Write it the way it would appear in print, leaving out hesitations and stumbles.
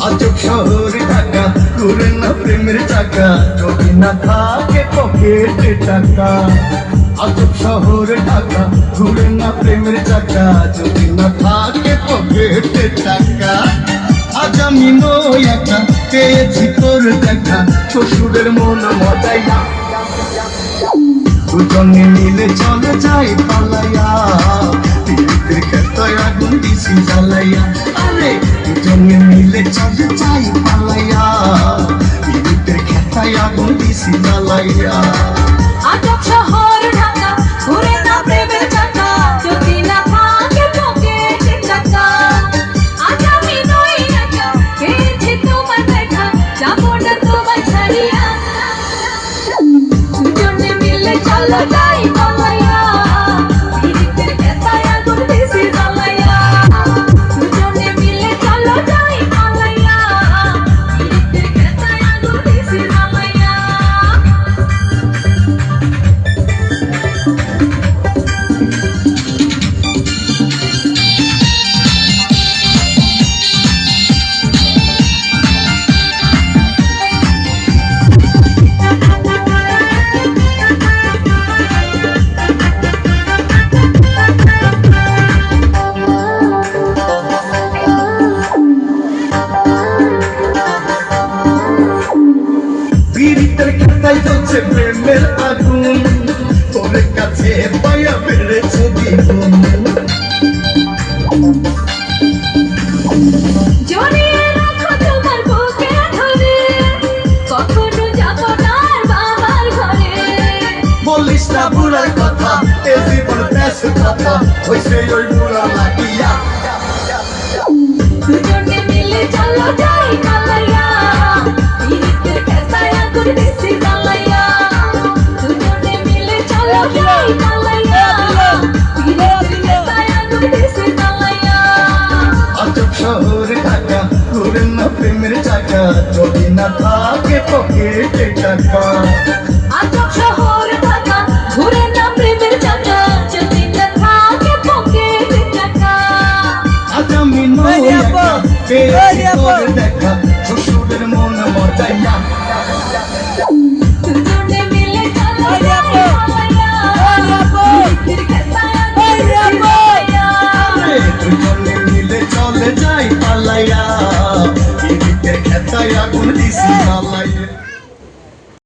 আজব শহর ঢাকা, ঘুরে না প্রেমের চাকা, যদি না থাকে পকেটে টাকা। আজব শহর ঢাকা, ঘুরে না প্রেমের চাকা, যদি না থাকে পকেটে টাকা। আজ আমি নই একা, পেয়েছি তোর দেখা, শ্বশুরের মন মজাই না। দুজনে মিলে চলে যাই পালাইয়া, পীড়িতের ক্ষেত্রে আগুন দিছি জ্বালাইয়া। আরে দুজনে মিলে চলে যাই পালাইয়া, পীড়িতের ক্ষেত্রে আগুন দিছি জ্বালাইয়া। আজব শহর ঢাকা, ঘুরে না প্রেমের চাকা, যদি না থাকে পকেটে টাকা। আজ আমি নই একা, পেয়েছি তোমার দেখা, যাবো না তোমায় ছাড়িয়া। দুজনে মিলে চলো যাই পালাইয়া, পীড়িতের ক্ষেত্রে আগুন দিছি জ্বালাইয়া। দুজনে মিলে চলো যাই পালাইয়া, পীড়িতের ক্ষেত্রে আগুন দিছি জ্বালাইয়া। পীড়িতের ক্ষেত্রে জ্বলছে প্রেমের আগুন, তোর কাছে পায়া বেড়েছে দ্বিগুণ। জড়িয়ে রাখো তোমার বুকে ধরে, কখনো যাব না আর বাবার ঘরে। বলিস না বুড়ার কথা, এ জীবন বেশ কথা, হইছে ওই বুড়া লাগিয়া। দুজনে মিলে চলো যাই পালাইয়া, পীড়িতের ক্ষেত্রে আগুন দিছি জ্বালাইয়া। দুজনে মিলে চলো যাই পালাইয়া, পীড়িতের ক্ষেত্রে আগুন দিছি জ্বালাইয়া। আজব শহর ঢাকা, ঘুরে না প্রেমের চাকা, যদি না থাকে পকেটে টাকা।